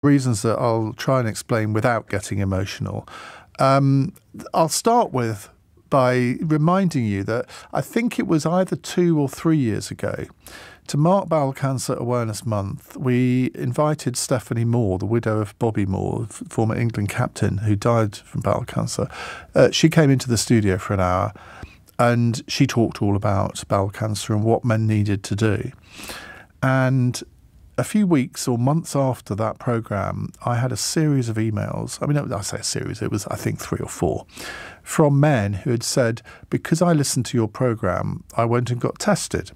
reasons that I'll try and explain without getting emotional. I'll start with by reminding you that I think it was either 2 or 3 years ago, to mark Bowel Cancer Awareness Month, we invited Stephanie Moore, the widow of Bobby Moore, former England captain who died from bowel cancer. She came into the studio for an hour and she talked all about bowel cancer and what men needed to do. And a few weeks or months after that programme, I had a series of emails. I mean, I say a series, it was, I think, 3 or 4, from men who had said, because I listened to your programme, I went and got tested.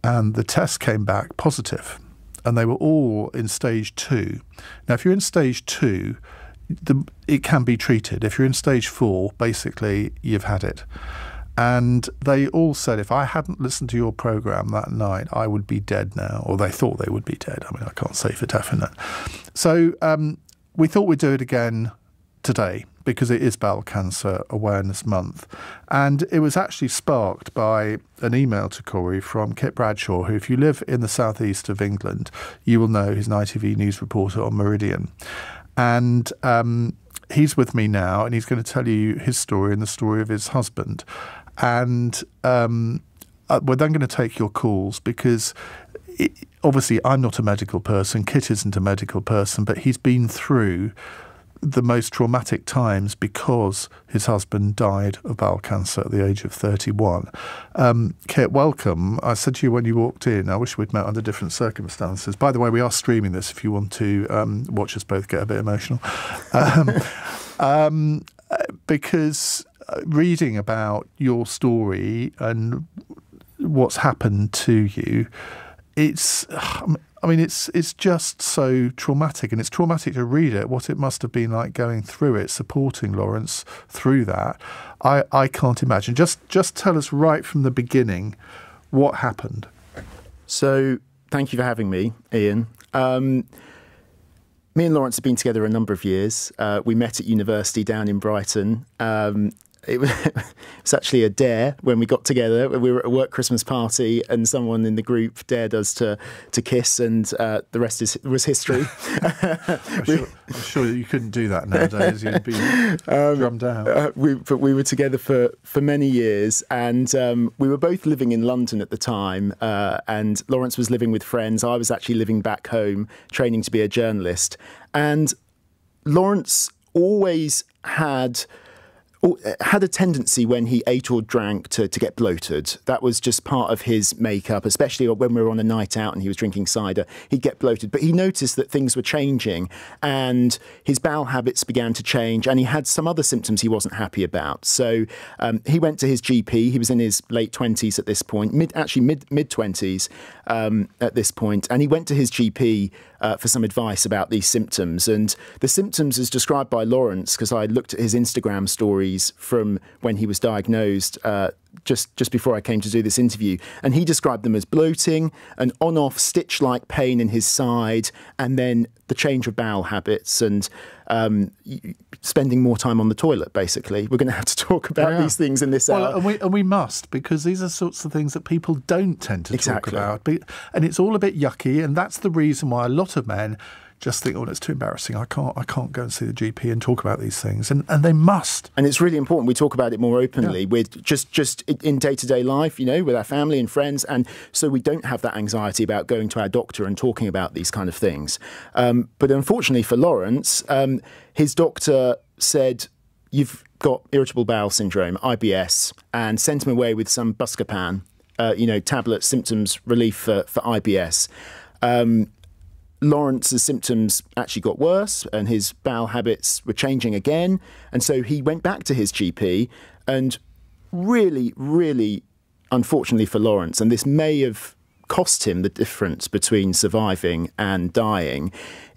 And the test came back positive. And they were all in stage 2. Now, if you're in stage 2, it can be treated. If you're in stage 4, basically, you've had it. And they all said, if I hadn't listened to your programme that night, I would be dead now. Or they thought they would be dead. I mean, I can't say for definite. So we thought we'd do it again today because it is Bowel Cancer Awareness Month. And it was actually sparked by an email to Corey from Kit Bradshaw, who, if you live in the southeast of England, you will know he's an ITV News reporter on Meridian. And he's with me now, and he's going to tell you his story and the story of his husband. And we're then going to take your calls because obviously I'm not a medical person, Kit isn't a medical person, but he's been through the most traumatic times because his husband died of bowel cancer at the age of 31. Kit, welcome. I said to you when you walked in, I wish we'd met under different circumstances. By the way, we are streaming this if you want to watch us both get a bit emotional. Because reading about your story and what's happened to you, it's just so traumatic, and it's traumatic to read it, what it must have been like going through it, supporting Lawrence through that. I can't imagine. Just tell us right from the beginning what happened. So thank you for having me, Iain. Me and Lawrence have been together a number of years. We met at university down in Brighton. It was actually a dare when we got together. We were at a work Christmas party and someone in the group dared us to kiss, and the rest was history. I'm sure you couldn't do that nowadays. You'd be drummed out. But we were together for many years, and we were both living in London at the time, and Lawrence was living with friends. I was actually living back home, training to be a journalist. And Lawrence always had a tendency when he ate or drank to get bloated. That was just part of his makeup, especially when we were on a night out and he was drinking cider, he'd get bloated. But he noticed that things were changing and his bowel habits began to change, and he had some other symptoms he wasn't happy about. So he went to his GP. He was in his late 20s at this point, mid-20s at this point, and he went to his GP for some advice about these symptoms. And the symptoms as described by Lawrence, because I looked at his Instagram stories from when he was diagnosed just before I came to do this interview, and he described them as bloating, an on-off stitch-like pain in his side, and then the change of bowel habits and spending more time on the toilet, basically. We're going to have to talk about these things in this hour. And we must, because these are sorts of things that people don't tend to talk about. And it's all a bit yucky, and that's the reason why a lot of men just think, oh, it's too embarrassing. I can't go and see the GP and talk about these things. And they must. And it's really important we talk about it more openly with just in day-to-day life, with our family and friends. And so we don't have that anxiety about going to our doctor and talking about these kind of things. But unfortunately for Lawrence, his doctor said, you've got irritable bowel syndrome, IBS, and sent him away with some Buscopan, tablet symptoms relief for IBS. Lawrence's symptoms actually got worse and his bowel habits were changing again. And so he went back to his GP, and really, really, unfortunately for Lawrence, and this may have cost him the difference between surviving and dying,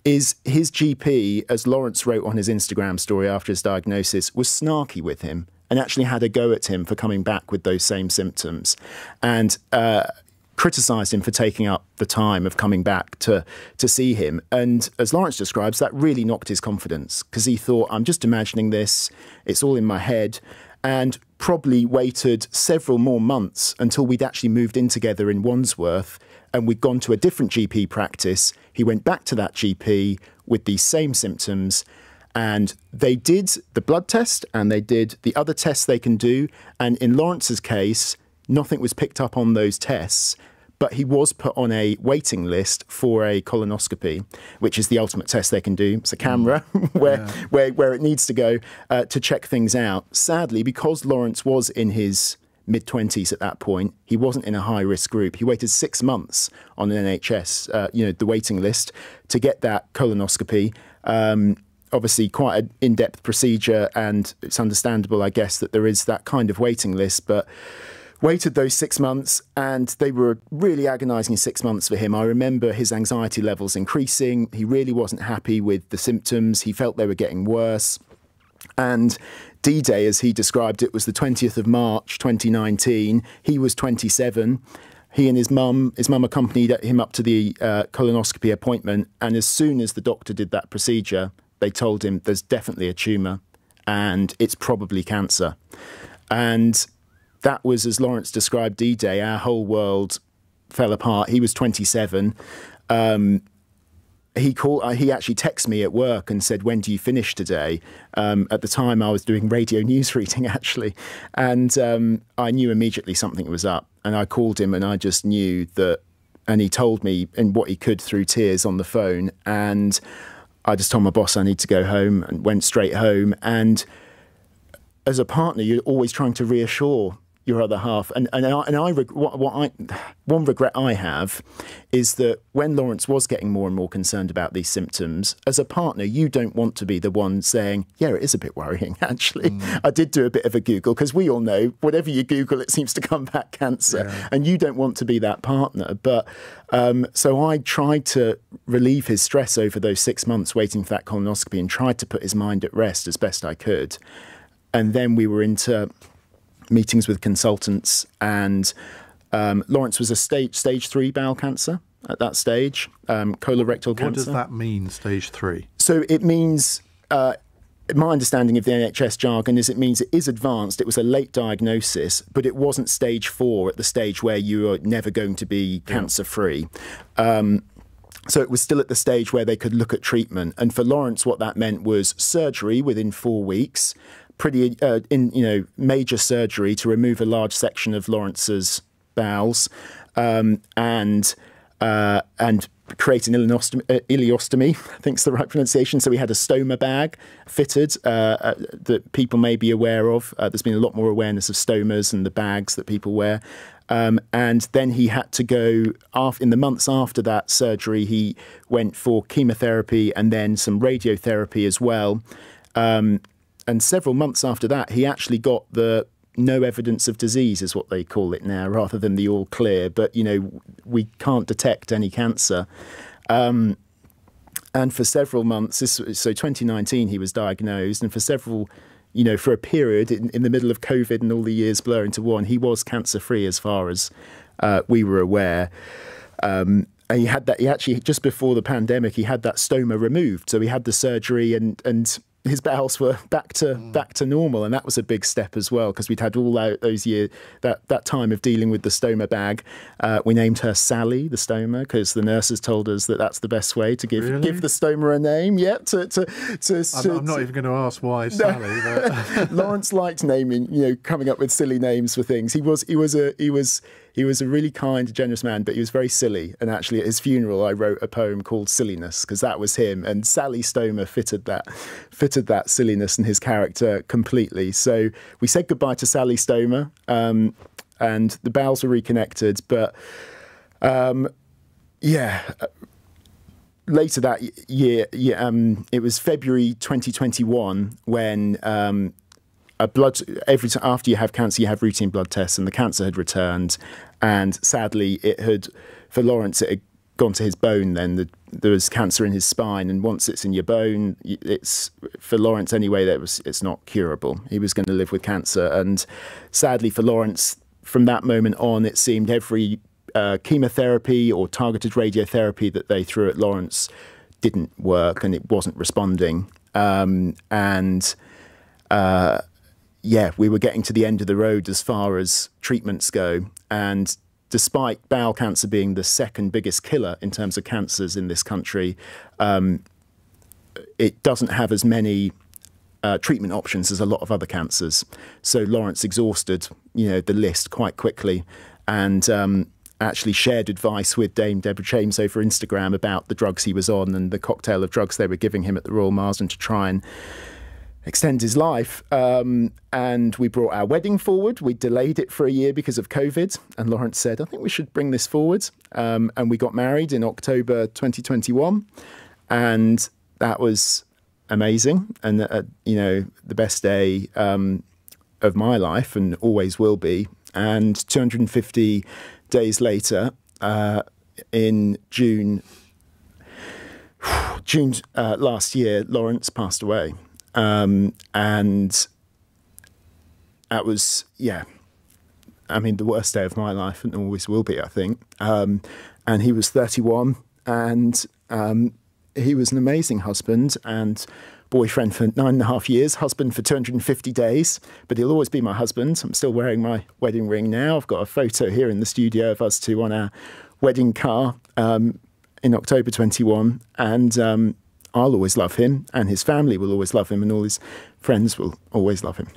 is his GP, as Lawrence wrote on his Instagram story after his diagnosis, was snarky with him and actually had a go at him for coming back with those same symptoms. And criticised him for taking up the time of coming back to see him. And as Lawrence describes, that really knocked his confidence, because he thought, I'm just imagining this, it's all in my head, and probably waited several more months until we'd actually moved in together in Wandsworth and we'd gone to a different GP practice. He went back to that GP with these same symptoms, and they did the blood test and they did the other tests they can do. And in Lawrence's case, nothing was picked up on those tests, but he was put on a waiting list for a colonoscopy, which is the ultimate test they can do. It's a camera where it needs to go to check things out. Sadly, because Lawrence was in his mid-20s at that point, he wasn't in a high-risk group. He waited 6 months on an NHS, the waiting list, to get that colonoscopy. Obviously, quite an in-depth procedure, and it's understandable, I guess, that there is that kind of waiting list, but waited those 6 months, and they were really agonising 6 months for him. I remember his anxiety levels increasing. He really wasn't happy with the symptoms. He felt they were getting worse. And D-Day, as he described it, was the 20th of March, 2019. He was 27. He and his mum accompanied him up to the colonoscopy appointment. And as soon as the doctor did that procedure, they told him there's definitely a tumour and it's probably cancer. And that was, as Lawrence described D-Day, our whole world fell apart. He was 27. He actually texted me at work and said, "When do you finish today?" At the time, I was doing radio news reading, actually. And I knew immediately something was up. And I called him and I just knew that, and he told me in what he could through tears on the phone. And I just told my boss I need to go home and went straight home. And as a partner, you're always trying to reassure your other half. One regret I have is that when Lawrence was getting more and more concerned about these symptoms, as a partner, you don't want to be the one saying, yeah, it is a bit worrying, actually. I did do a bit of a Google, because we all know, whatever you Google, it seems to come back cancer. Yeah. And you don't want to be that partner. But so I tried to relieve his stress over those 6 months waiting for that colonoscopy and tried to put his mind at rest as best I could. And then we were into meetings with consultants, and Lawrence was a stage 3 bowel cancer at that stage, colorectal cancer. What does that mean, stage 3? So it means, my understanding of the NHS jargon is it means it is advanced. It was a late diagnosis, but it wasn't stage 4 at the stage where you are never going to be cancer-free. So it was still at the stage where they could look at treatment. And for Lawrence, what that meant was surgery within 4 weeks, pretty major surgery to remove a large section of Lawrence's bowels, and create an ileostomy, I think is the right pronunciation. So we had a stoma bag fitted that people may be aware of. There's been a lot more awareness of stomas and the bags that people wear. And then he had to go, in the months after that surgery, he went for chemotherapy and then some radiotherapy as well. And several months after that, he actually got the no evidence of disease, is what they call it now, rather than the all clear. But, we can't detect any cancer. And for several months, so 2019, he was diagnosed. And for several, for a period in the middle of COVID and all the years blur into one, he was cancer-free as far as we were aware. And he actually, just before the pandemic, he had that stoma removed. So he had the surgery and his bowels were back to normal, and that was a big step as well, because we'd had all those years, that time of dealing with the stoma bag. We named her Sally, the stoma, because the nurses told us that that's the best way to give the stoma a name. Yeah, I'm not even going to ask why Sally. But Lawrence liked naming, coming up with silly names for things. He was a really kind, generous man, but he was very silly. And actually, at his funeral, I wrote a poem called "Silliness" because that was him. And Sally Stoma fitted that silliness and his character completely. So we said goodbye to Sally Stoma, and the bowels were reconnected. But later that year, it was February 2021 when after you have cancer, you have routine blood tests, and the cancer had returned. And sadly, for Lawrence, it had gone to his bone. Then there was cancer in his spine, and once it's in your bone, it's, for Lawrence anyway, it's not curable. He was going to live with cancer, and sadly for Lawrence, from that moment on, it seemed every chemotherapy or targeted radiotherapy that they threw at Lawrence didn't work, and it wasn't responding. We were getting to the end of the road as far as treatments go. And despite bowel cancer being the second biggest killer in terms of cancers in this country, it doesn't have as many treatment options as a lot of other cancers. So Lawrence exhausted, the list quite quickly, and actually shared advice with Dame Deborah James over Instagram about the drugs he was on and the cocktail of drugs they were giving him at the Royal Marsden to try and extend his life. And we brought our wedding forward. We delayed it for a year because of COVID. And Lawrence said, I think we should bring this forward. And we got married in October 2021. And that was amazing. And, the best day of my life, and always will be. And 250 days later, in June last year, Lawrence passed away. And that was, the worst day of my life, and always will be, I think. And he was 31, and he was an amazing husband and boyfriend for 9.5 years, husband for 250 days, but he'll always be my husband. I'm still wearing my wedding ring now. I've got a photo here in the studio of us two on our wedding car in October 21, and I'll always love him, and his family will always love him, and all his friends will always love him.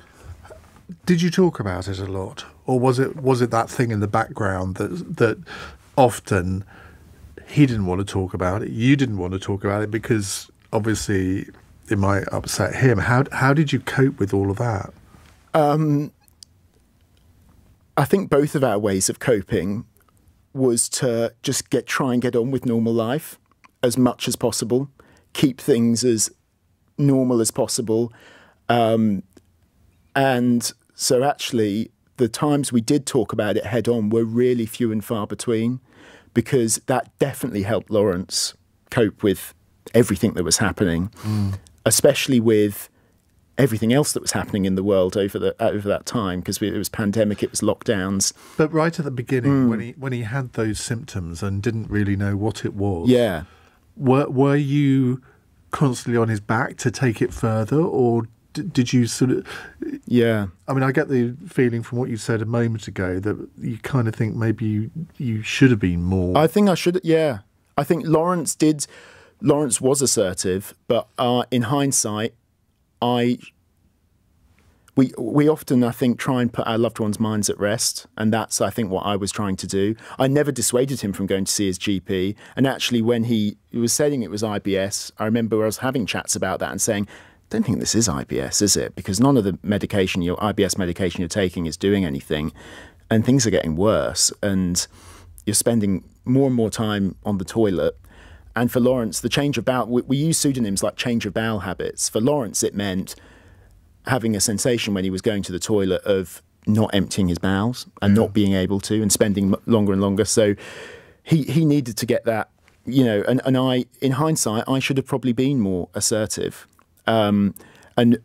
Did you talk about it a lot, or was it that thing in the background that often he didn't want to talk about it, you didn't want to talk about it because obviously it might upset him? How did you cope with all of that? I think both of our ways of coping was to just try and get on with normal life as much as possible, keep things as normal as possible. And so actually the times we did talk about it head on were really few and far between, because that definitely helped Lawrence cope with everything that was happening, especially with everything else that was happening in the world over that time, because it was pandemic, it was lockdowns. But right at the beginning, when he had those symptoms and didn't really know what it was, were you constantly on his back to take it further, or did you sort of... Yeah. I mean, I get the feeling from what you said a moment ago that you kind of think maybe you should have been more... I think I should, yeah. I think Lawrence was assertive, but in hindsight, we often, I think, try and put our loved ones' minds at rest, and that's, I think, what I was trying to do. I never dissuaded him from going to see his GP, and actually when he was saying it was IBS, I remember I was having chats about that and saying, don't think this is IBS, is it? Because none of the medication, your IBS medication you're taking is doing anything, and things are getting worse, and you're spending more and more time on the toilet. And for Lawrence, the change of bowel, we use pseudonyms like change of bowel habits. For Lawrence, it meant having a sensation when he was going to the toilet of not emptying his bowels and not being able to, and spending longer and longer. So he needed to get that, and I, in hindsight, I should have probably been more assertive. And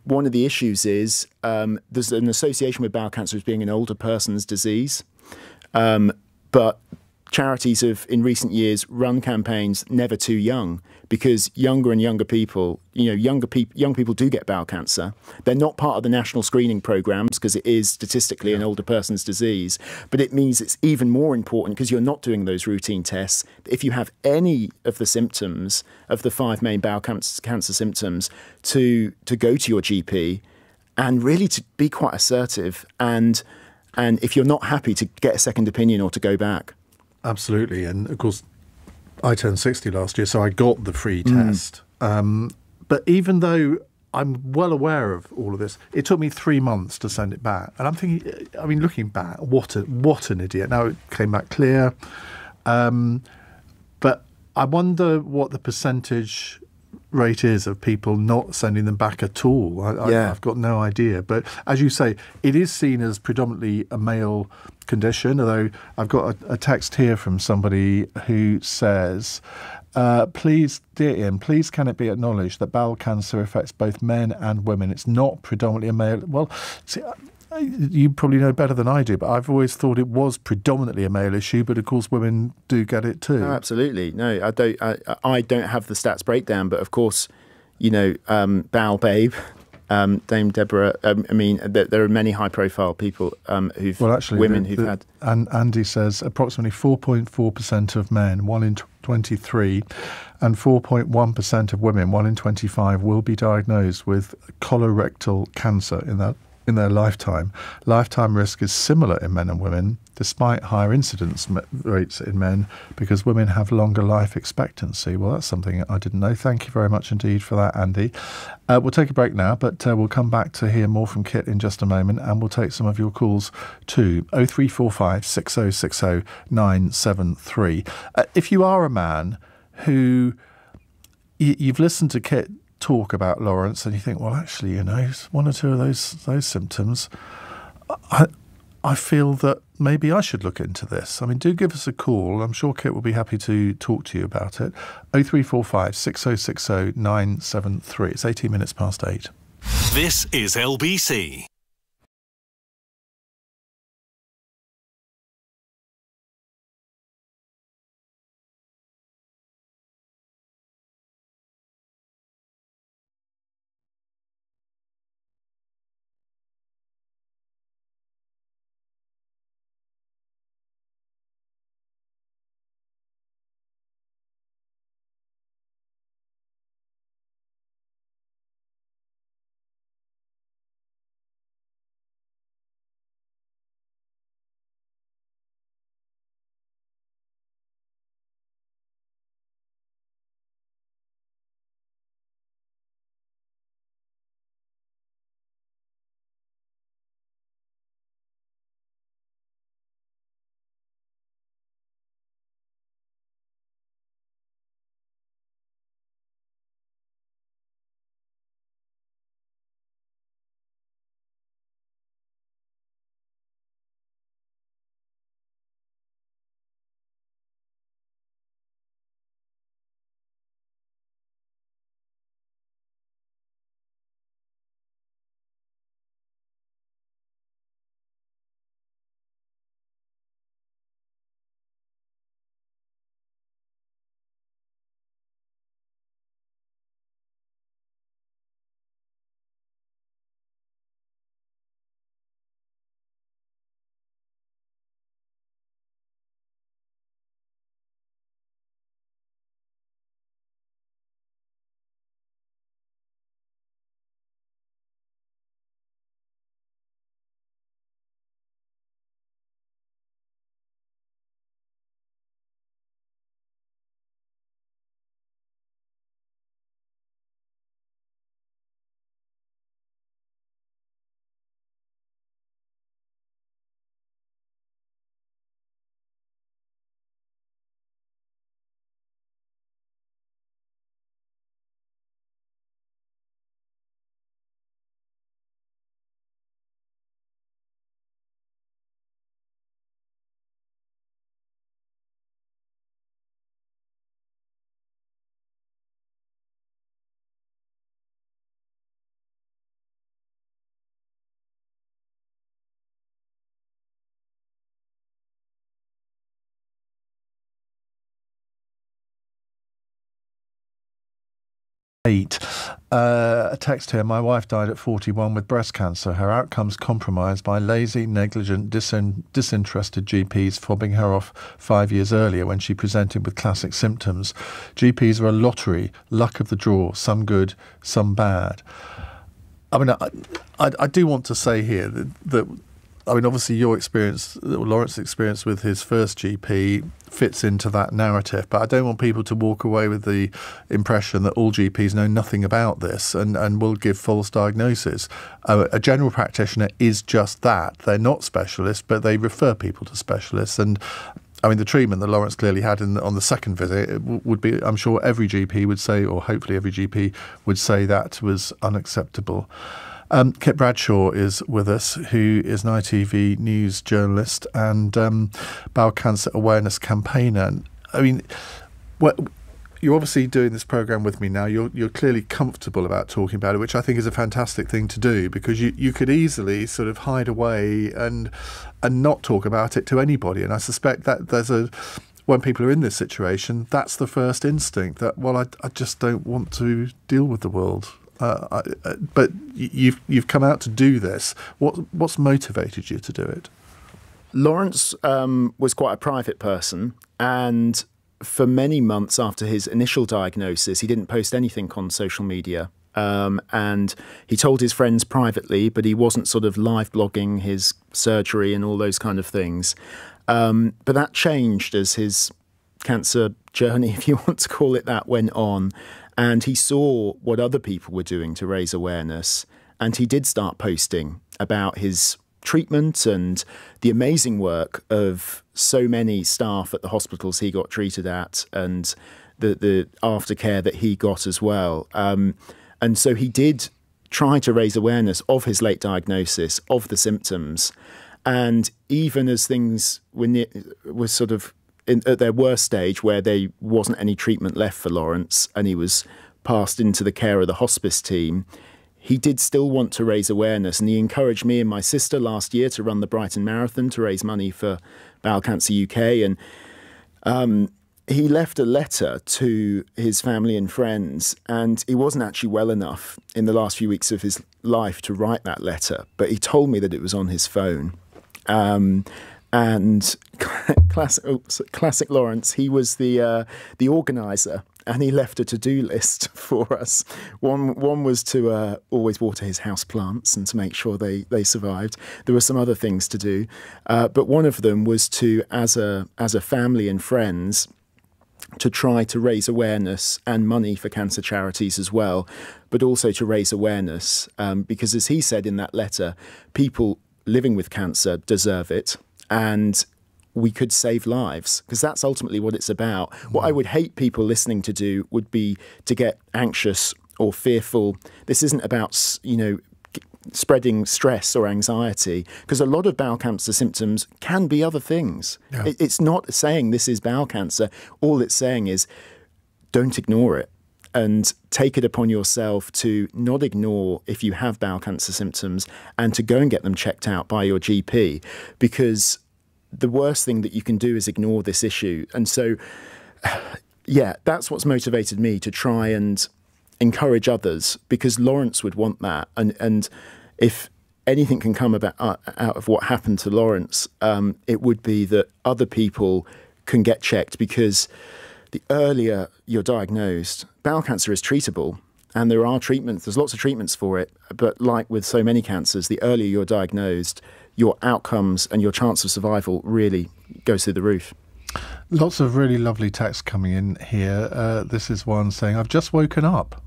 one of the issues is there's an association with bowel cancer as being an older person's disease. But charities have, in recent years, run campaigns never too young, because younger and younger people, young people do get bowel cancer. They're not part of the national screening programs because it is statistically an older person's disease, but it means it's even more important because you're not doing those routine tests. If you have any of the symptoms of the 5 main bowel cancer symptoms, to go to your GP and really to be quite assertive, and if you're not happy, to get a second opinion or to go back. Absolutely. And of course, I turned 60 last year, so I got the free test. But even though I'm well aware of all of this, it took me 3 months to send it back. And I'm thinking, I mean, looking back, what an idiot. Now it came back clear. But I wonder what the percentage rate is of people not sending them back at all. I've got no idea. But as you say, it is seen as predominantly a male condition, although I've got a text here from somebody who says, please, dear Iain, please can it be acknowledged that bowel cancer affects both men and women? It's not predominantly a male... Well, see, you probably know better than I do, but I've always thought it was predominantly a male issue, but of course women do get it too. No, absolutely. No, I don't have the stats breakdown, but of course, Bowel Babe Dame Deborah. There are many high-profile people who've had. And Andy says approximately 4.4% of men, 1 in 23, and 4.1% of women, 1 in 25, will be diagnosed with colorectal cancer in their lifetime. Lifetime risk is similar in men and women, despite higher incidence rates in men, because women have longer life expectancy. Well, that's something I didn't know. Thank you very much indeed for that, Andy. We'll take a break now, but we'll come back to hear more from Kit in just a moment, and we'll take some of your calls too. 0345 6060 973. If you are a man who you've listened to Kit talk about Lawrence and you think, well, actually, one or two of those symptoms, I feel that maybe I should look into this. I mean, do give us a call. I'm sure Kit will be happy to talk to you about it. 0345 6060 973. It's 18 minutes past 8. This is LBC. A text here. My wife died at 41 with breast cancer. Her outcomes compromised by lazy, negligent, disinterested GPs fobbing her off 5 years earlier when she presented with classic symptoms. GPs are a lottery, luck of the draw, some good, some bad. I mean, I do want to say here that I mean, obviously your experience, Lawrence's experience with his first GP fits into that narrative, but I don't want people to walk away with the impression that all GPs know nothing about this and will give false diagnoses. A general practitioner is just that. They're not specialists, but they refer people to specialists. And I mean, the treatment that Lawrence clearly had on the second visit would be, I'm sure every GP would say, or hopefully every GP would say, that was unacceptable. Kit Bradshaw is with us, who is an ITV news journalist and bowel cancer awareness campaigner. I mean, you're obviously doing this programme with me now. You're clearly comfortable about talking about it, which I think is a fantastic thing to do, because you could easily sort of hide away and not talk about it to anybody. And I suspect that when people are in this situation, that's the first instinct, that, well, I just don't want to deal with the world but you've come out to do this. What's motivated you to do it? Lawrence was quite a private person, and for many months after his initial diagnosis, he didn't post anything on social media. And he told his friends privately, but he wasn't sort of live blogging his surgery and all those kind of things. But that changed as his cancer journey, if you want to call it that, went on. And he saw what other people were doing to raise awareness. And he did start posting about his treatment and the amazing work of so many staff at the hospitals he got treated at, and the aftercare that he got as well. And so he did try to raise awareness of his late diagnosis, of the symptoms. And even as things were sort of at their worst stage, where there wasn't any treatment left for Lawrence and he was passed into the care of the hospice team, he did still want to raise awareness. And he encouraged me and my sister last year to run the Brighton Marathon to raise money for Bowel Cancer UK. And he left a letter to his family and friends, and he wasn't actually well enough in the last few weeks of his life to write that letter, but he told me that it was on his phone. And classic Lawrence, he was the organiser, and he left a to-do list for us. One was to always water his house plants and to make sure they survived. There were some other things to do, but one of them was to, as a family and friends, to try to raise awareness and money for cancer charities as well, but also to raise awareness because, as he said in that letter, people living with cancer deserve it, and we could save lives, because that's ultimately what it's about. What I would hate people listening to do would be to get anxious or fearful. This isn't about, spreading stress or anxiety, because a lot of bowel cancer symptoms can be other things. Yeah. It's not saying this is bowel cancer. All it's saying is don't ignore it, and take it upon yourself to not ignore if you have bowel cancer symptoms, and to go and get them checked out by your GP, because the worst thing that you can do is ignore this issue. And so, yeah, that's what's motivated me to try and encourage others, because Lawrence would want that. And if anything can come about out of what happened to Lawrence, it would be that other people can get checked, because the earlier you're diagnosed, bowel cancer is treatable, and there are treatments. There's lots of treatments for it. But like with so many cancers, the earlier you're diagnosed, your outcomes and your chance of survival really goes through the roof. Lots of really lovely text coming in here. This is one saying, I've just woken up.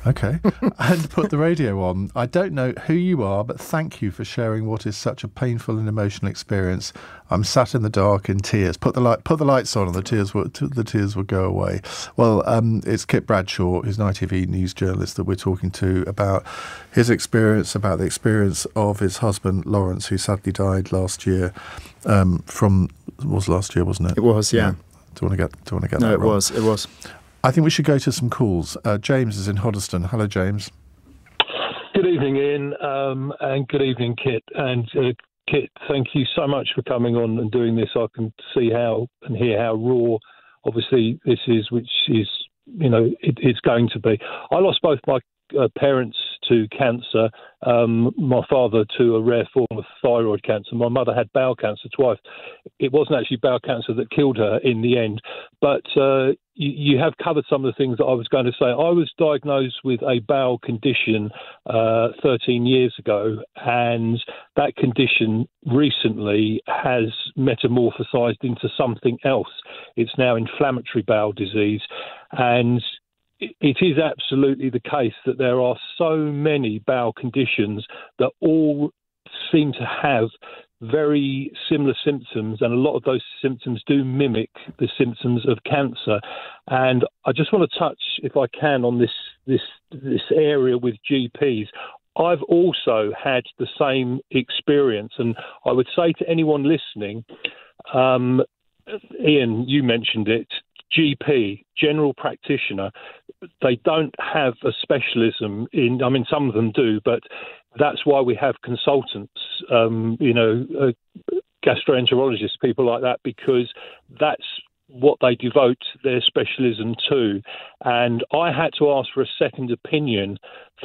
Okay. And put the radio on. I don't know who you are, but thank you for sharing what is such a painful and emotional experience. I'm sat in the dark in tears. Put the lights on, and the tears will go away. Well, it's Kit Bradshaw, who's an ITV news journalist, that we're talking to about his experience, about the experience of his husband Lawrence, who sadly died last year. Was last year, wasn't it? It was, yeah. Do you want to get no, that it wrong? It was. I think we should go to some calls. James is in Hoddesdon. Hello, James. Good evening, Ian, and good evening, Kit. And Kit, thank you so much for coming on and doing this. I can see how and hear how raw, obviously, this is, which is, it's going to be. I lost both my parents to cancer, my father to a rare form of thyroid cancer. My mother had bowel cancer twice. It wasn't actually bowel cancer that killed her in the end, but you have covered some of the things that I was going to say. I was diagnosed with a bowel condition 13 years ago, and that condition recently has metamorphosized into something else. It's now inflammatory bowel disease, and it is absolutely the case that there are so many bowel conditions that all seem to have very similar symptoms, and a lot of those symptoms do mimic the symptoms of cancer. And I just want to touch, if I can, on this area with GPs. I've also had the same experience, and I would say to anyone listening, Ian, you mentioned it, GP, general practitioner, they don't have a specialism in, some of them do, but that's why we have consultants, gastroenterologists, people like that, because that's what they devote their specialism to. And I had to ask for a second opinion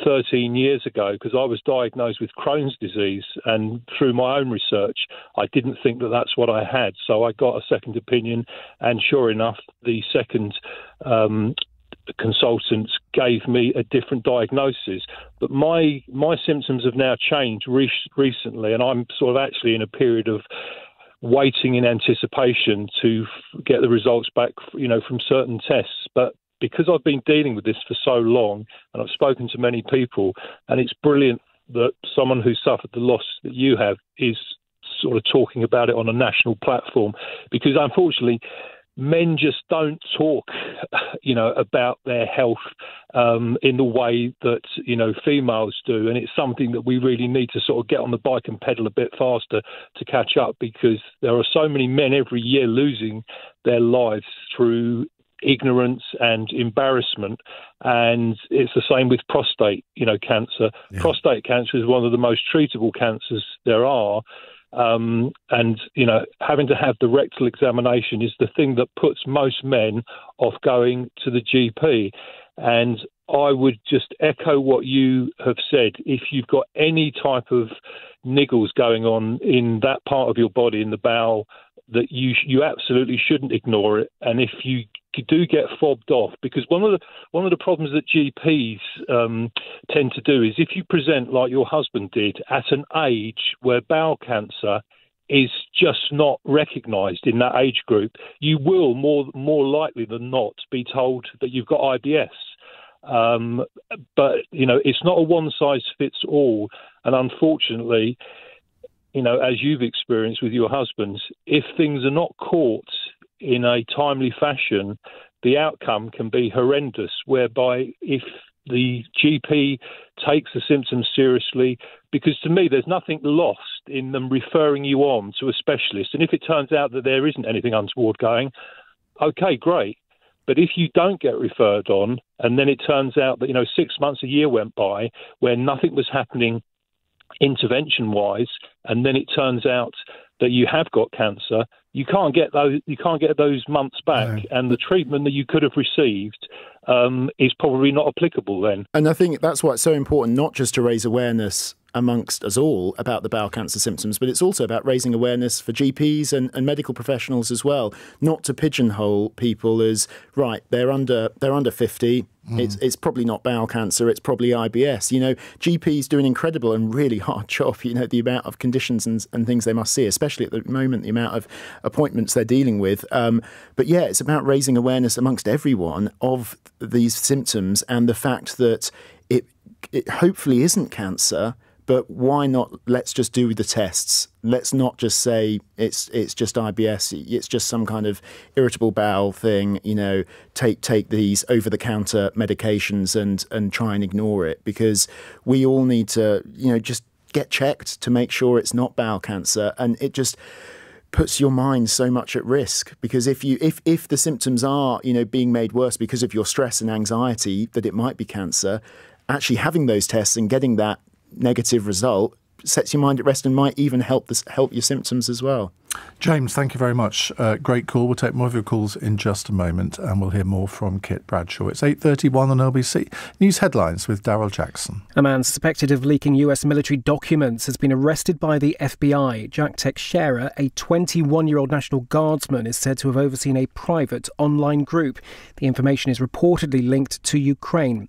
13 years ago because I was diagnosed with Crohn's disease, and through my own research, I didn't think that that's what I had. So I got a second opinion, and sure enough, the second consultants gave me a different diagnosis. But my symptoms have now changed recently, and I'm sort of actually in a period of waiting in anticipation to get the results back, from certain tests. But because I've been dealing with this for so long, and I've spoken to many people, and it's brilliant that someone who suffered the loss that you have is sort of talking about it on a national platform, because unfortunately men just don't talk, about their health in the way that, females do. And it's something that we really need to sort of get on the bike and pedal a bit faster to catch up, because there are so many men every year losing their lives through ignorance and embarrassment. And it's the same with prostate, cancer. Yeah. Prostate cancer is one of the most treatable cancers there are. And, having to have the rectal examination is the thing that puts most men off going to the GP. And I would just echo what you have said. If you've got any type of niggles going on in that part of your body, in the bowel, that you absolutely shouldn't ignore it. And if you do get fobbed off, because one of the problems that GPs tend to do is, if you present like your husband did at an age where bowel cancer is just not recognised in that age group, you will more likely than not be told that you've got IBS. But it's not a one size fits all, and unfortunately, as you've experienced with your husband, if things are not caught in a timely fashion, the outcome can be horrendous, whereby if the GP takes the symptoms seriously, because to me there's nothing lost in them referring you on to a specialist, and if it turns out that there isn't anything untoward going, okay, great. But if you don't get referred on, and then it turns out that 6 months, a year went by where nothing was happening intervention-wise, and then it turns out that you have got cancer, you can't get those months back, no. And the treatment that you could have received is probably not applicable then. And I think that's why it's so important not just to raise awareness amongst us all about the bowel cancer symptoms, but it's also about raising awareness for GPs and medical professionals as well, not to pigeonhole people as, right, they're under 50, it's probably not bowel cancer, it's probably IBS. GPs do an incredible and really hard job, the amount of conditions and things they must see, especially at the moment, the amount of appointments they're dealing with. But yeah, it's about raising awareness amongst everyone of these symptoms and the fact that it hopefully isn't cancer. But why not? Let's just do the tests. Let's not just say it's just IBS. It's just some kind of irritable bowel thing. Take these over-the-counter medications and try and ignore it, because we all need to just get checked to make sure it's not bowel cancer. And it just puts your mind so much at risk, because if the symptoms are being made worse because of your stress and anxiety that it might be cancer, actually having those tests and getting that negative result sets your mind at rest and might even help your symptoms as well. James, thank you very much. Great call. We'll take more of your calls in just a moment, and we'll hear more from Kit Bradshaw. It's 8:31 on LBC. News headlines with Darryl Jackson. A man suspected of leaking US military documents has been arrested by the FBI. Jack Teixeira, a 21-year-old National Guardsman, is said to have overseen a private online group. The information is reportedly linked to Ukraine.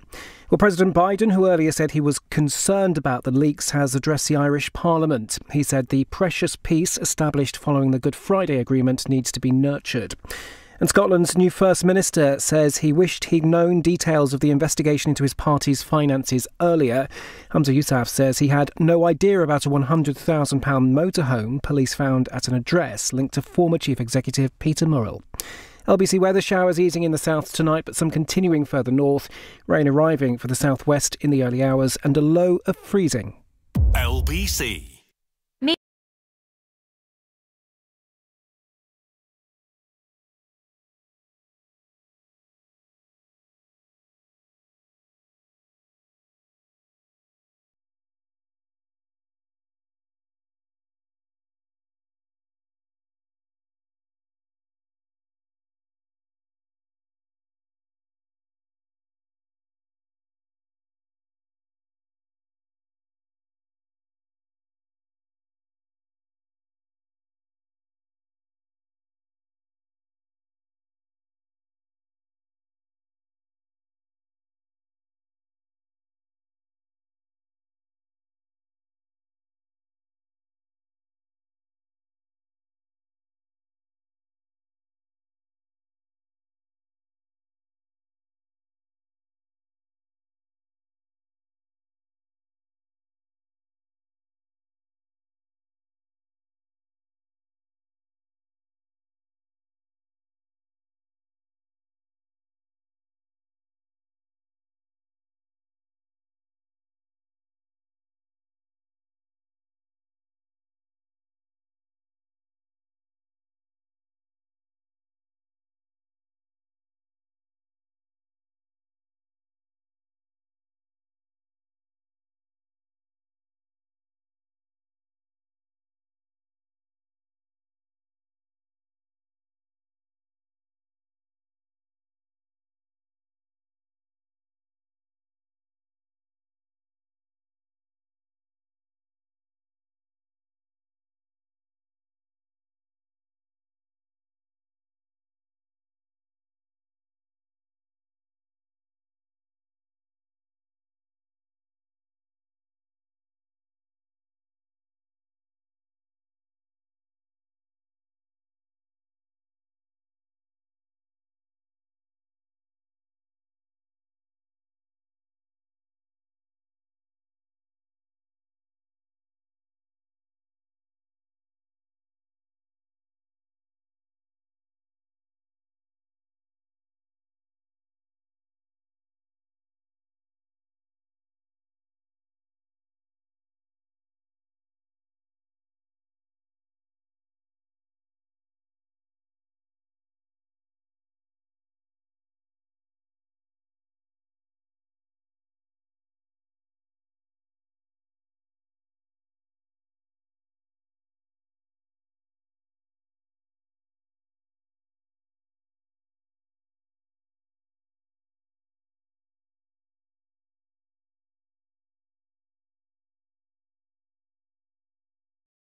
Well, President Biden, who earlier said he was concerned about the leaks, has addressed the Irish Parliament. He said the precious peace established following the Good Friday Agreement needs to be nurtured. And Scotland's new First Minister says he wished he'd known details of the investigation into his party's finances earlier. Hamza Yousaf says he had no idea about a £100,000 motorhome police found at an address linked to former Chief Executive Peter Murrell. LBC weather: showers easing in the south tonight, but some continuing further north. Rain arriving for the southwest in the early hours and a low of freezing. LBC.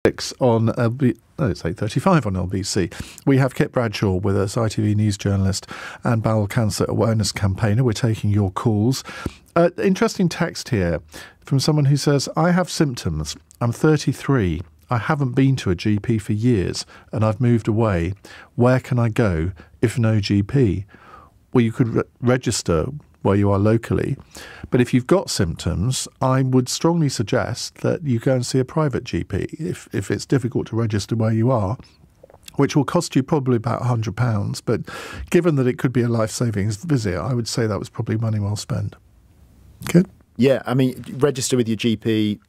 On it's 8:35 on LBC. We have Kit Bradshaw with us, ITV news journalist and bowel cancer awareness campaigner. We're taking your calls. Interesting text here from someone who says, I have symptoms. I'm 33. I haven't been to a GP for years and I've moved away. Where can I go if no GP? Well, you could register where you are locally. But if you've got symptoms, I would strongly suggest that you go and see a private GP if it's difficult to register where you are, which will cost you probably about £100. But given that it could be a life-saving visit, I would say that was probably money well spent. Good. Yeah, I mean, register with your GP.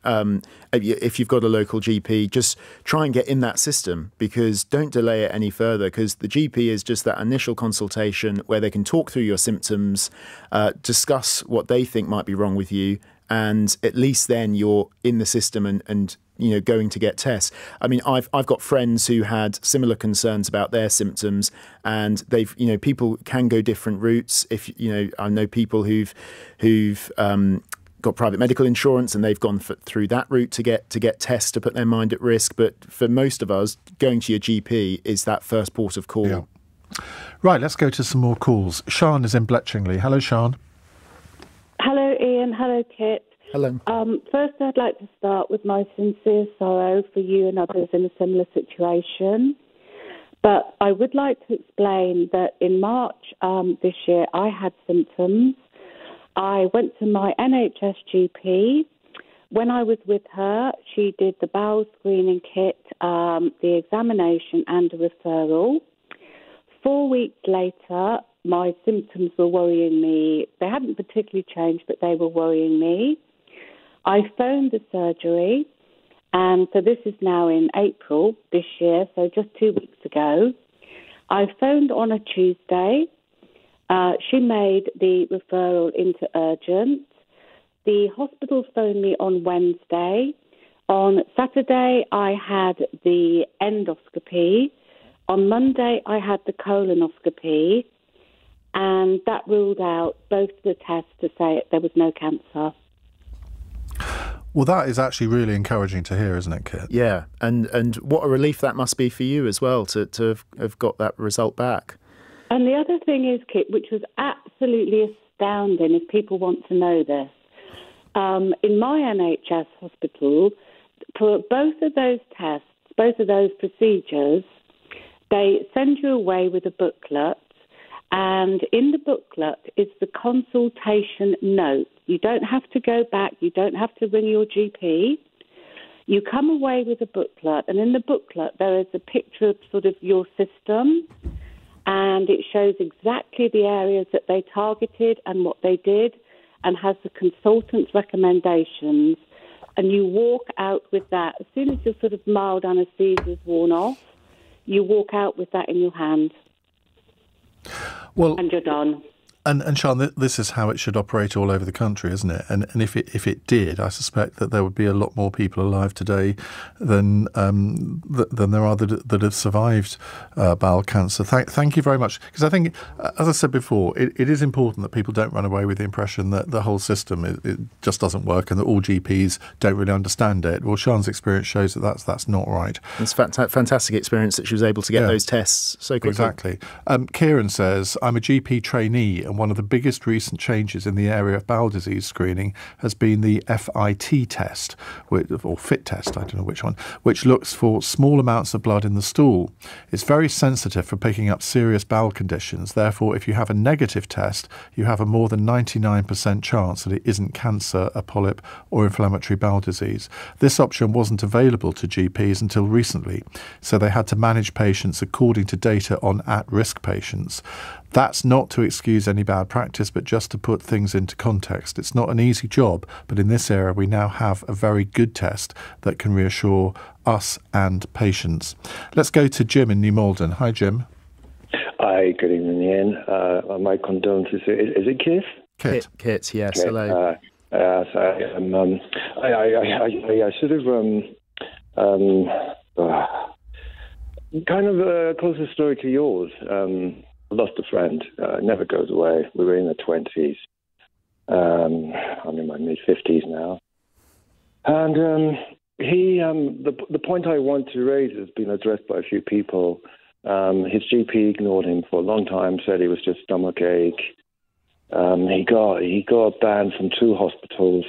If you've got a local GP, just try and get in that system, because don't delay it any further, because the GP is just that initial consultation where they can talk through your symptoms, discuss what they think might be wrong with you, and at least then you're in the system and going to get tests. I mean, I've got friends who had similar concerns about their symptoms, and they've people can go different routes. If I know people who've got private medical insurance and they've gone through that route to get tests to put their mind at risk. But for most of us, going to your GP is that first port of call. Yeah. Right, let's go to some more calls. Sian is in Bletchingley. Hello, Sian. Hello, Iain. Hello, Kit. Hello. First, I'd like to start with my sincere sorrow for you and others in a similar situation. But I would like to explain that in March this year, I had symptoms. I went to my NHS GP. When I was with her, she did the bowel screening kit, the examination and a referral. 4 weeks later, my symptoms were worrying me. They hadn't particularly changed, but they were worrying me. I phoned the surgery, and so this is now in April this year, so just 2 weeks ago. I phoned on a Tuesday. She made the referral into urgent. The hospital phoned me on Wednesday. On Saturday, I had the endoscopy. On Monday, I had the colonoscopy, and that ruled out both the tests to say there was no cancer. Well, that is actually really encouraging to hear, isn't it, Kit? Yeah, and what a relief that must be for you as well to have got that result back. And the other thing is, Kit, which was absolutely astounding if people want to know this, in my NHS hospital, for both of those tests, both of those procedures, they send you away with a booklet, and in the booklet is the consultation note. You don't have to go back, you don't have to ring your GP. You come away with a booklet, and in the booklet there is a picture of sort of your system, and it shows exactly the areas that they targeted and what they did, and has the consultant's recommendations. And you walk out with that. As soon as your sort of mild anaesthesia is worn off, you walk out with that in your hand. Well, and you're done. And Sian, this is how it should operate all over the country, isn't it? And if it did, I suspect that there would be a lot more people alive today than there are that have survived bowel cancer. Thank you very much. Because I think, as I said before, it is important that people don't run away with the impression that the whole system it just doesn't work and that all GPs don't really understand it. Well, Sian's experience shows that that's not right. It's a fantastic experience that she was able to get those tests so quickly. Exactly. Kieran says, I'm a GP trainee, and one of the biggest recent changes in the area of bowel disease screening has been the FIT test, or FIT test, I don't know which one, which looks for small amounts of blood in the stool. It's very sensitive for picking up serious bowel conditions. Therefore, if you have a negative test, you have a more than 99% chance that it isn't cancer, a polyp, or inflammatory bowel disease. This option wasn't available to GPs until recently, so they had to manage patients according to data on at-risk patients. That's not to excuse any bad practice, but just to put things into context. It's not an easy job, but in this area we now have a very good test that can reassure us and patients. Let's go to Jim in New Malden. Hi, Jim. Hi, good evening, Iain. My condolences. Is it Kit? Kit, yes. Kit. Hello. I sort of kind of a closer story to yours. Lost a friend. Never goes away. We were in the 20s. I'm in my mid-50s now. And The point I want to raise has been addressed by a few people. His GP ignored him for a long time, said he was just stomach ache. He got banned from 2 hospitals,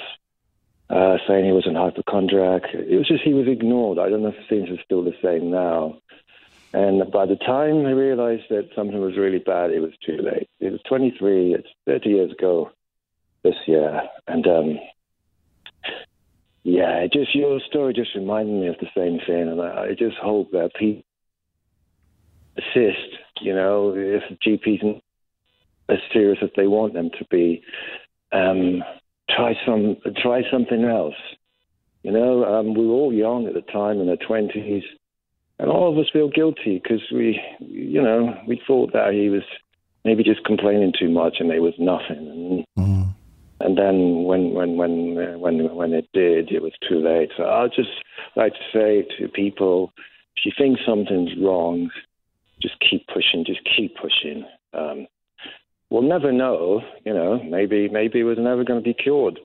saying he was an hypochondriac. It was just he was ignored. I don't know if things are still the same now. And by the time he realized that something was really bad, it was too late. It was 23. It's 30 years ago this year, and your story just reminded me of the same thing, and I just hope that people assist, if GPs as serious as they want them to be, try something else. We were all young at the time in our 20s, and all of us feel guilty because we thought that he was maybe just complaining too much and there was nothing. And then when it did, it was too late. So I'll just like to say to people, if you think something's wrong, just keep pushing. We'll never know, maybe it was never going to be cured,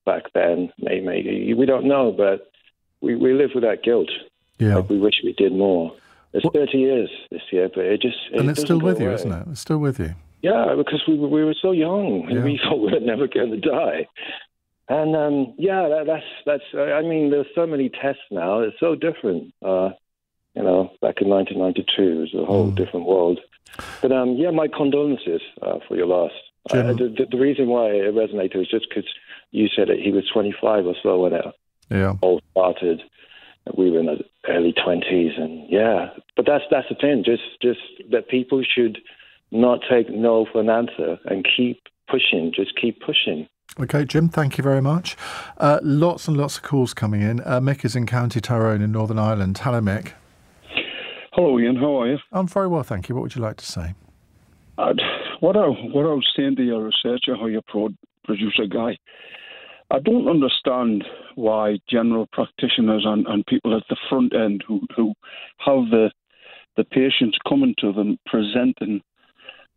back then. Maybe we don't know, but we live with that guilt. Yeah. Like we wish we did more. It's 30 years this year, but it's still with you, isn't it? It's still with you. Yeah, because we were so young and we thought we were never going to die. And that's. I mean, there's so many tests now. It's so different. Back in 1992, it was a whole different world. But my condolences for your loss. The reason why it resonated was just because you said that he was 25 or so when it all started. We were in the early 20s, and but that's the thing. Just that people should not take no for an answer and keep pushing. Just keep pushing. Okay, Jim, thank you very much. Lots and lots of calls coming in. Mick is in County Tyrone in Northern Ireland. Hello, Mick. Hello, Ian. How are you? I'm very well, thank you. What would you like to say? What I was saying to your researcher, how your producer guy, I don't understand why general practitioners and people at the front end who have the patients coming to them presenting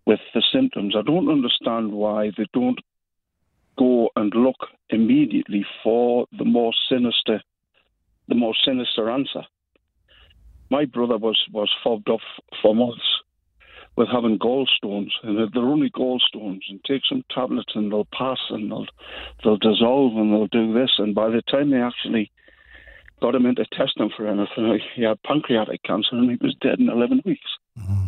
with the symptoms, I don't understand why they don't go and look immediately for the more sinister answer. My brother was fobbed off for months with having gallstones, and they're only gallstones, and take some tablets and they'll pass and they'll dissolve and they'll do this, and by the time they actually got him into testing for anything, he had pancreatic cancer and he was dead in 11 weeks. Mm-hmm.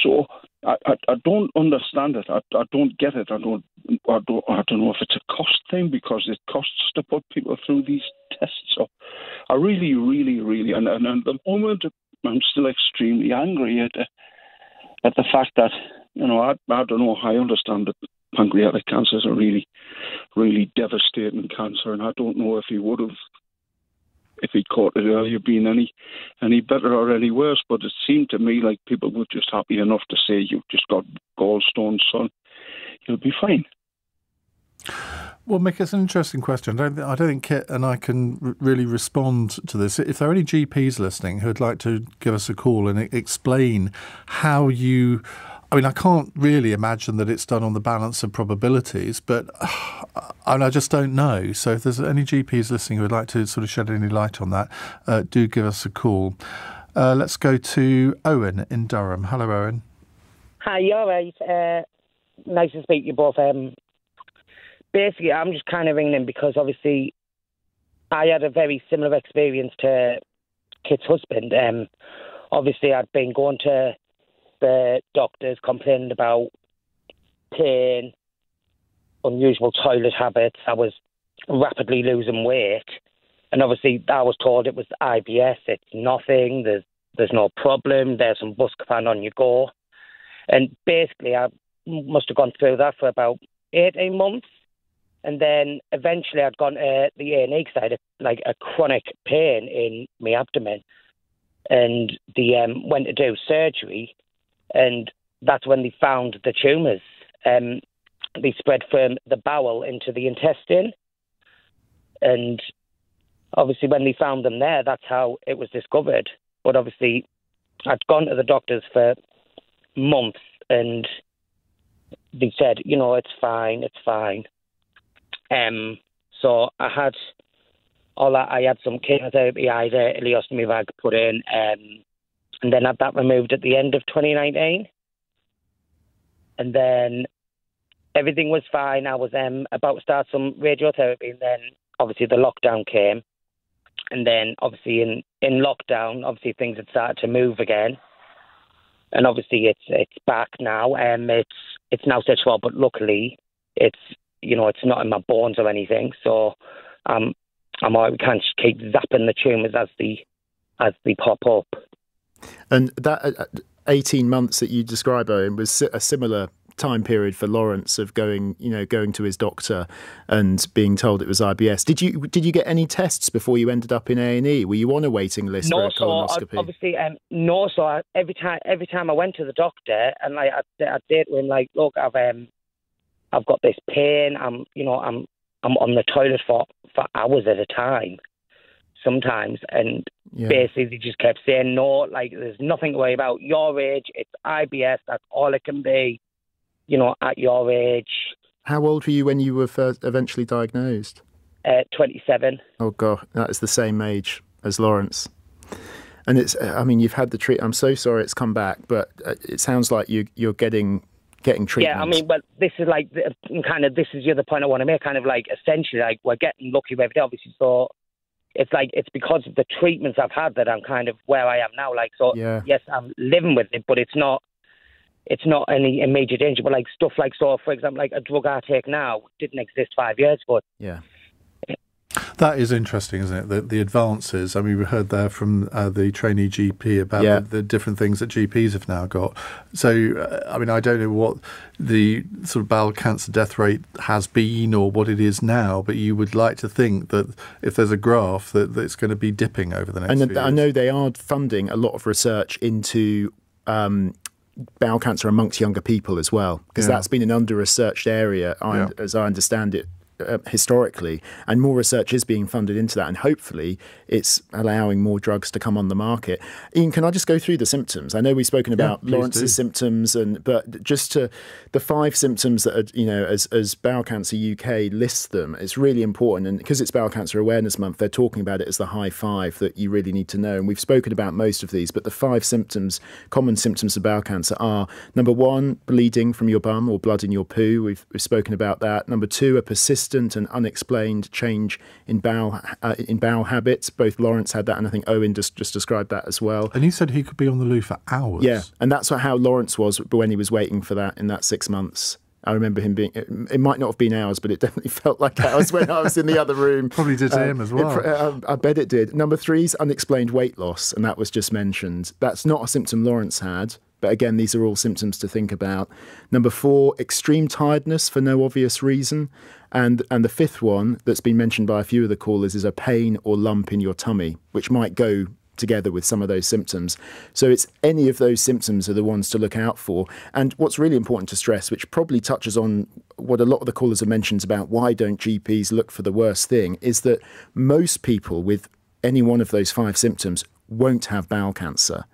So I don't understand it. I don't get it. I don't know if it's a cost thing because it costs to put people through these tests. So I really, really, really, and at the moment I'm still extremely angry at the fact that, I don't know. I understand that pancreatic cancer is a really, really devastating cancer, and I don't know if he would have, if he'd caught it earlier, been any better or any worse. But it seemed to me like people were just happy enough to say, "You've just got gallstones, son. You'll be fine." Well, Mick, it's an interesting question. I don't think Kit and I can really respond to this. If there are any GPs listening who'd like to give us a call and explain how you... I mean, I can't really imagine that it's done on the balance of probabilities, but I just don't know. So if there's any GPs listening who would like to sort of shed any light on that, do give us a call. Let's go to Owen in Durham. Hello, Owen. Hi, you all right? Nice to speak to you both. Basically, I'm just kind of ringing in because obviously I had a very similar experience to Kit's husband. Obviously, I'd been going to the doctors complaining about pain, unusual toilet habits. I was rapidly losing weight. And obviously, I was told it was IBS. It's nothing. There's no problem. There's some Buscopan on your go. And basically, I must have gone through that for about 18 months. And then eventually I'd gone to the A&E because I had a chronic pain in my abdomen. And they went to do surgery. And that's when they found the tumours. They spread from the bowel into the intestine. And obviously when they found them there, that's how it was discovered. But obviously I'd gone to the doctors for months and they said, it's fine. So I had all that. I had some chemotherapy. I had a ileostomy bag put in, and then had that removed at the end of 2019. And then everything was fine. I was about to start some radiotherapy, and then obviously the lockdown came. And then obviously in lockdown, obviously things had started to move again. And obviously it's back now. It's now stage 4, but luckily it's not in my bones or anything. So I'm all right. We can't just keep zapping the tumours as they pop up. And that 18 months that you describe, Owen, was a similar time period for Lawrence of going to his doctor and being told it was IBS. Did you get any tests before you ended up in A&E? Were you on a waiting list for a colonoscopy? Obviously, no. So every time I went to the doctor, and like I'd say to him, like, look, I've got this pain. I'm on the toilet for hours at a time, sometimes, and basically they just kept saying, no, like, there's nothing to worry about. Your age, it's IBS. That's all it can be. At your age. How old were you when you were eventually diagnosed? 27. Oh, God, that is the same age as Lawrence. And you've had the treatment. I'm so sorry it's come back, but it sounds like you're getting treatment. Yeah, but this is like, this is the other point I want to make, kind of like, essentially, like, we're getting lucky every day, obviously, so it's like, it's because of the treatments I've had that I'm kind of where I am now, like, so, yes, I'm living with it, but it's not any immediate danger, but like stuff like, so for example, like a drug I take now didn't exist 5 years ago. Yeah. That is interesting, isn't it? The advances. I mean, we heard there from the trainee GP about the different things that GPs have now got. So, I don't know what the sort of bowel cancer death rate has been or what it is now, but you would like to think that if there's a graph that it's going to be dipping over the next few years. I know they are funding a lot of research into bowel cancer amongst younger people as well, because that's been an under-researched area, as I understand it, historically, and more research is being funded into that, and hopefully it's allowing more drugs to come on the market. Iain, can I just go through the symptoms? I know we've spoken about Lawrence's symptoms, but just to the 5 symptoms that are, as Bowel Cancer UK lists them, it's really important, and because it's Bowel Cancer Awareness Month, they're talking about it as the high 5 that you really need to know, and we've spoken about most of these, but the 5 symptoms, common symptoms of bowel cancer are, number 1, bleeding from your bum or blood in your poo. We've spoken about that. Number 2, a persistent and unexplained change in bowel habits. Both Lawrence had that, and I think Owen just described that as well. And he said he could be on the loo for hours. Yeah, and that's how Lawrence was when he was waiting for that in that 6 months. I remember him being, it might not have been hours, but it definitely felt like hours when I was in the other room. Probably did to him as well. I bet it did. Number 3 is unexplained weight loss, and that was just mentioned. That's not a symptom Lawrence had. But again, these are all symptoms to think about. Number 4, extreme tiredness for no obvious reason. And the 5th one that's been mentioned by a few of the callers is a pain or lump in your tummy, which might go together with some of those symptoms. So it's any of those symptoms are the ones to look out for. And what's really important to stress, which probably touches on what a lot of the callers have mentioned about why don't GPs look for the worst thing, is that most people with any one of those 5 symptoms won't have bowel cancer.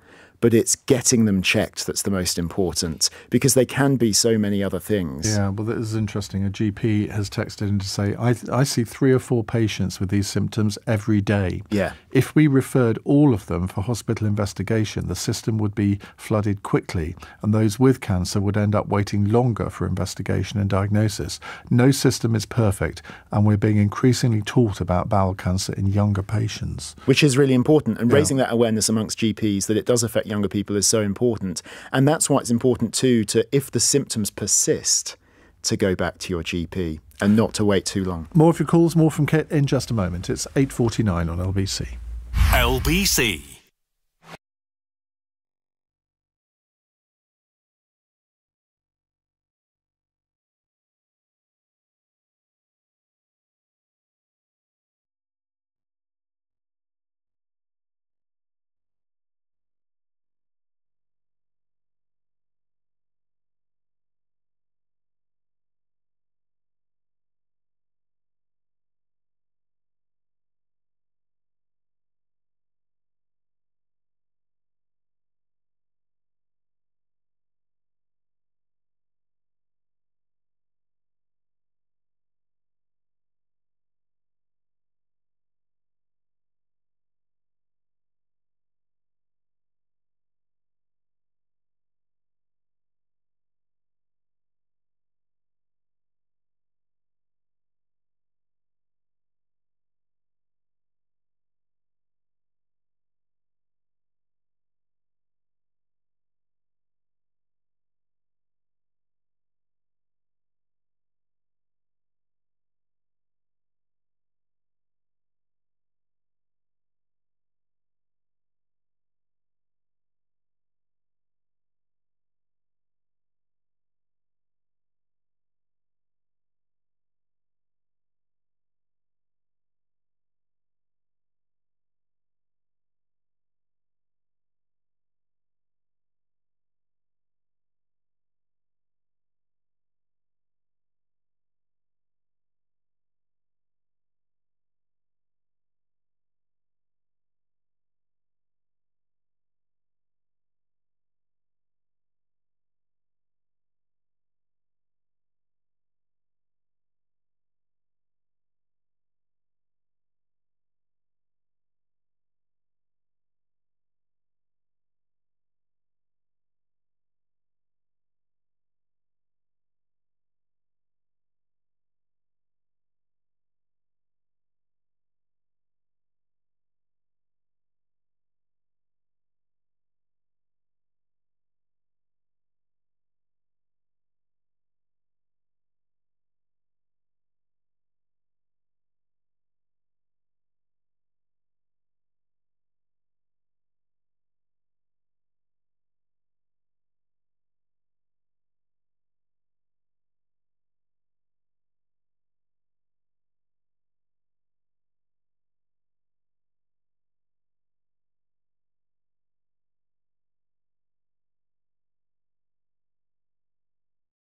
But it's getting them checked that's the most important, because they can be so many other things. Yeah, well, that is interesting. A GP has texted in to say, I see 3 or 4 patients with these symptoms every day. Yeah. If we referred all of them for hospital investigation, the system would be flooded quickly, and those with cancer would end up waiting longer for investigation and diagnosis. No system is perfect, and we're being increasingly taught about bowel cancer in younger patients. Which is really important, and raising that awareness amongst GPs that it does affect younger people is so important. And that's why it's important too, to, if the symptoms persist, to go back to your GP and not to wait too long. More of your calls, more from Kit in just a moment. It's 8:49 on LBC. LBC.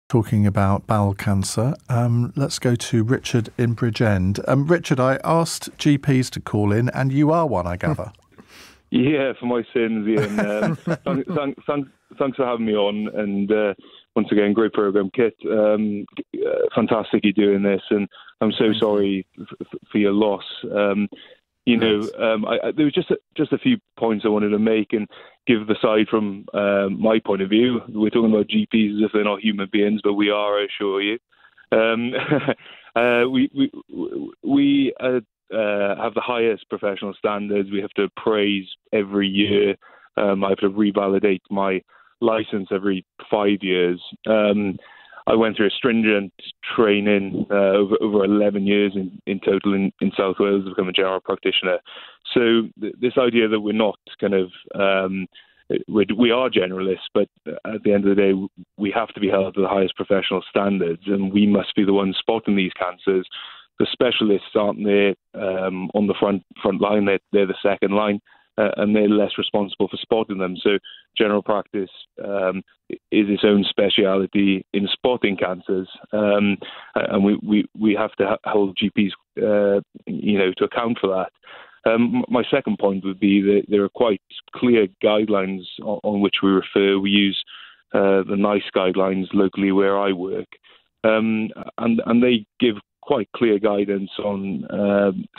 talking about bowel cancer. Let's go to Richard in Bridgend. Richard, I asked GPs to call in, and you are one, I gather. Yeah, for my sins, Iain. Thanks for having me on, and once again, great programme, Kit. Fantastic you're doing this, and I'm so sorry for your loss. There was just a few points I wanted to make and give the side from my point of view. We're talking about GPs as if they're not human beings, but we are, I assure you. We have the highest professional standards. We have to appraise every year. I have to revalidate my license every 5 years. I went through a stringent training over 11 years in total in South Wales to become a general practitioner. So this idea that we're not kind of we are generalists, but at the end of the day, we have to be held to the highest professional standards, and we must be the ones spotting these cancers. The specialists aren't there on the front line; they're the second line, and they're less responsible for spotting them. So general practice is its own speciality in spotting cancers, and we have to hold GPs, to account for that. My second point would be that there are quite clear guidelines on which we refer. We use the NICE guidelines locally where I work, and they give quite clear guidance on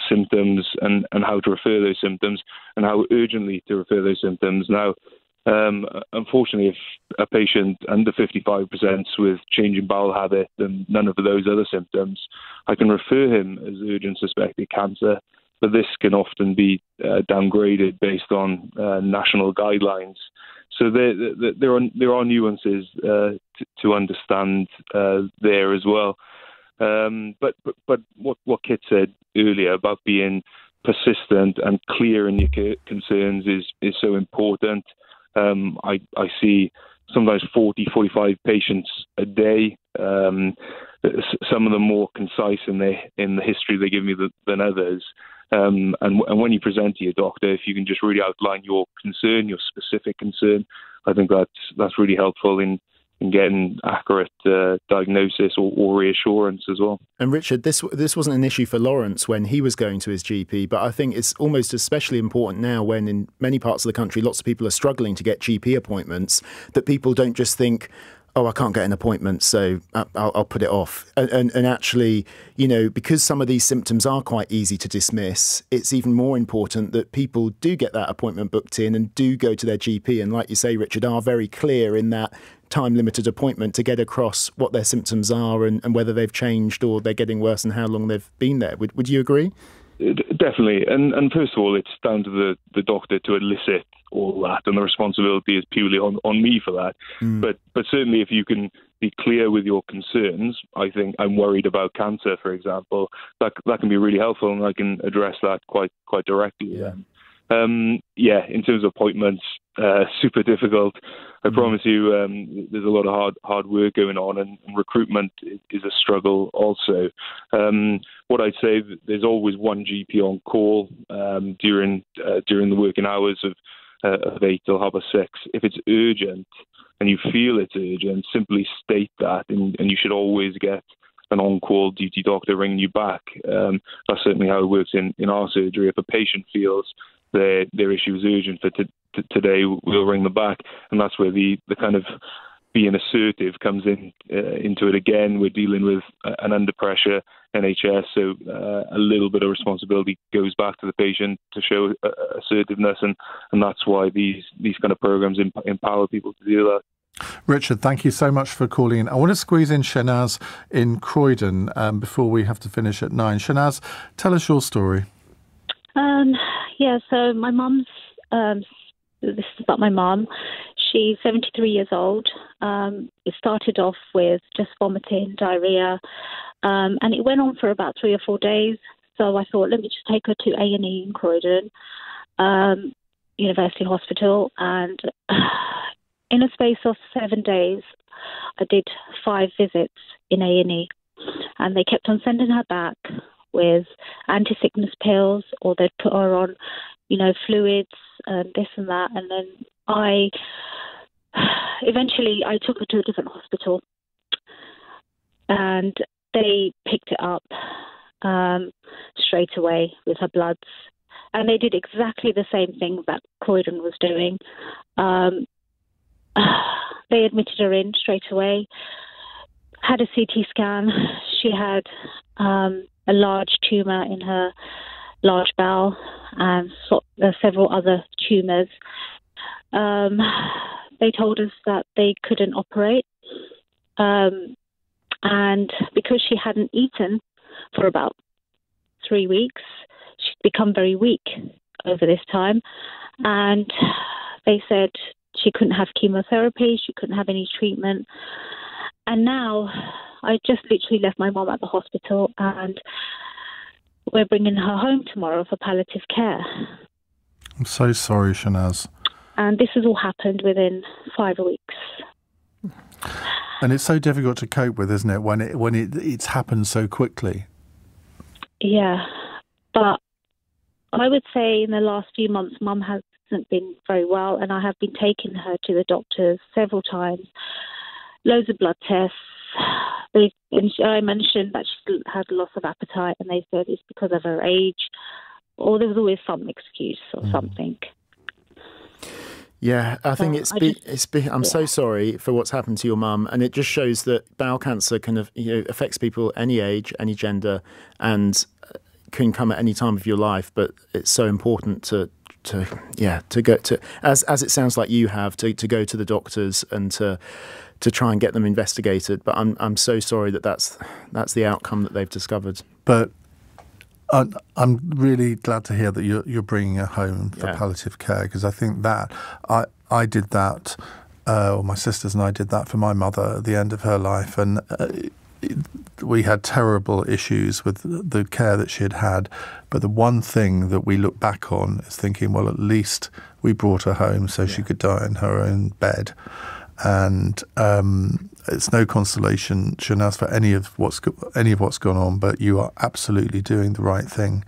symptoms and how to refer those symptoms and how urgently to refer those symptoms. Now, unfortunately, if a patient under 55 presents with change in bowel habit and none of those other symptoms, I can refer him as urgent suspected cancer, but this can often be downgraded based on national guidelines. So there are nuances to understand there as well. But what Kit said earlier about being persistent and clear in your concerns is so important. I see sometimes 40, 45 patients a day. Some of them more concise in the history they give me than others. And when you present to your doctor, if you can just really outline your concern, your specific concern, I think that's really helpful in getting accurate diagnosis or reassurance as well. And Richard, this wasn't an issue for Lawrence when he was going to his GP, but I think it's almost especially important now when in many parts of the country lots of people are struggling to get GP appointments, that people don't just think, oh, I can't get an appointment, so I'll put it off. And actually, because some of these symptoms are quite easy to dismiss, it's even more important that people do get that appointment booked in and do go to their GP. And like you say, Richard, are very clear in that time-limited appointment to get across what their symptoms are and whether they've changed or they're getting worse and how long they've been there. Would you agree? Definitely. And first of all, it's down to the doctor to elicit all that, and the responsibility is purely on me for that. But certainly if you can be clear with your concerns, I think I'm worried about cancer, for example, that can be really helpful, and I can address that quite directly. Yeah. In terms of appointments, super difficult. I promise you, there's a lot of hard work going on, and recruitment is a struggle also. What I'd say, there's always one GP on call during the working hours of 8 till 6:30. If it's urgent and you feel it's urgent, simply state that, and you should always get an on-call duty doctor ringing you back. That's certainly how it works in our surgery. If a patient feels their issue is urgent for today, we'll ring them back, and that's where the kind of being assertive comes into it again. We're dealing with an under pressure NHS, so a little bit of responsibility goes back to the patient to show assertiveness, and that's why these kind of programs empower people to do that. Richard, thank you so much for calling in. I want to squeeze in Shanaz in Croydon before we have to finish at 9. Shanaz, tell us your story. So my mum's, this is about my mum. She's 73 years old. It started off with just vomiting, diarrhea, and it went on for about 3 or 4 days. So I thought, let me just take her to A&E in Croydon, University Hospital, and in a space of 7 days, I did 5 visits in A&E, and they kept on sending her back with anti-sickness pills, or they'd put her on, fluids and this and that. And then eventually I took her to a different hospital. and they picked it up straight away with her bloods. And they did exactly the same thing that Croydon was doing. They admitted her in straight away, had a CT scan. She had a large tumour in her large bowel and several other tumours. They told us that they couldn't operate. And because she hadn't eaten for about 3 weeks, she'd become very weak over this time. And they said she couldn't have chemotherapy, she couldn't have any treatment. And now I just literally left my mum at the hospital, and we're bringing her home tomorrow for palliative care. I'm so sorry, Shanaz. And this has all happened within 5 weeks. And it's so difficult to cope with, isn't it, when it's happened so quickly? Yeah, but I would say in the last few months, Mum hasn't been very well, and I have been taking her to the doctors several times, loads of blood tests. I mentioned that she had loss of appetite, and they said it's because of her age, or there was always some excuse or something. Yeah, I think I'm so sorry for what's happened to your mum, and it just shows that bowel cancer affects people any age, any gender, and can come at any time of your life. But it's so important to go to, as it sounds like you have, to go to the doctors and to try and get them investigated. But I'm so sorry that's the outcome that they've discovered. But I'm really glad to hear that you're bringing her home for palliative care, because I think that I did that, or my sisters and I did that for my mother at the end of her life, and we had terrible issues with the care that she had had. But the one thing that we look back on is thinking, well, at least we brought her home so she could die in her own bed. And it's no consolation, Shanaz, for any of what's gone on, but you are absolutely doing the right thing.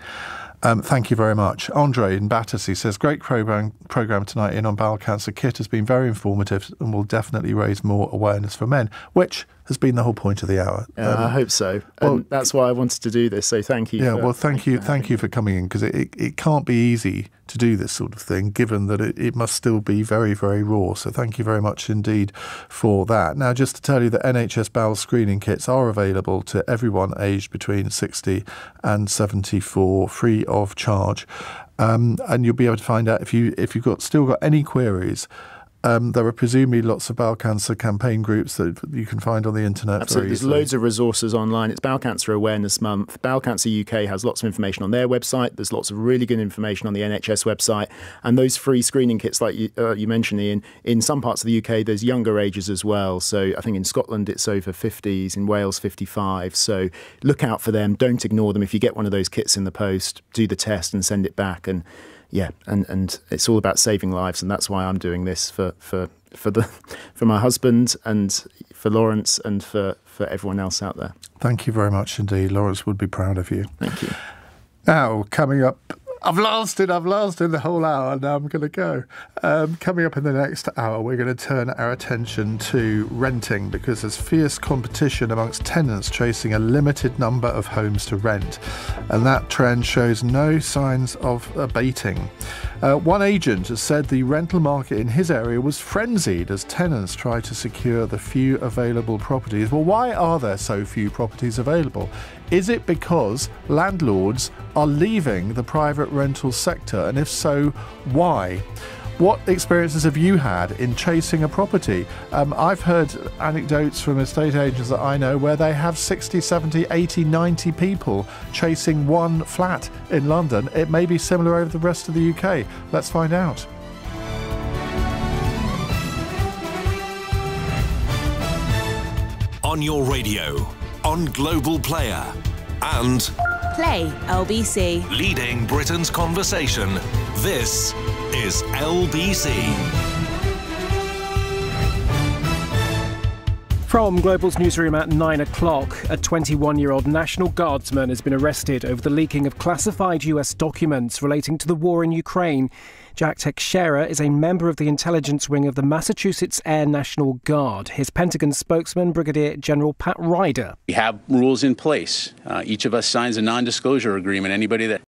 Thank you very much. Andre in Battersea says, great program tonight in on bowel cancer. Kit has been very informative and will definitely raise more awareness for men, which has been the whole point of the hour. I hope so. And that's why I wanted to do this. So thank you. Yeah, thank you for coming in, because it can't be easy to do this sort of thing, given that it must still be very, very raw. So thank you very much indeed for that. Now, just to tell you that NHS bowel screening kits are available to everyone aged between 60 and 74, free of charge. And you'll be able to find out if you've still got any queries. There are presumably lots of bowel cancer campaign groups that you can find on the internet. Absolutely. There's loads of resources online. It's Bowel Cancer Awareness Month. Bowel Cancer UK has lots of information on their website. There's lots of really good information on the NHS website. And those free screening kits, like you mentioned, Iain, in some parts of the UK, there's younger ages as well. So I think in Scotland, it's over 50s, in Wales, 55. So look out for them. Don't ignore them. If you get one of those kits in the post, do the test and send it back. And yeah, and it's all about saving lives, and that's why I'm doing this for my husband and for Lawrence and for everyone else out there. Thank you very much indeed. Lawrence would be proud of you. Thank you. Now, coming up, I've lasted the whole hour, now I'm going to go. Coming up in the next hour, we're going to turn our attention to renting, because there's fierce competition amongst tenants chasing a limited number of homes to rent. And that trend shows no signs of abating. One agent has said the rental market in his area was frenzied as tenants try to secure the few available properties. Well, why are there so few properties available? Is it because landlords are leaving the private rental sector? And if so, why? What experiences have you had in chasing a property? I've heard anecdotes from estate agents that I know where they have 60, 70, 80, 90 people chasing one flat in London. It may be similar over the rest of the UK. Let's find out. On your radio, on Global Player, and Play LBC. Leading Britain's conversation. This is LBC. From Global's newsroom at 9 o'clock, a 21-year-old National Guardsman has been arrested over the leaking of classified US documents relating to the war in Ukraine. Jack Teixeira is a member of the intelligence wing of the Massachusetts Air National Guard. His Pentagon spokesman, Brigadier General Pat Ryder. We have rules in place. Each of us signs a non-disclosure agreement. Anybody that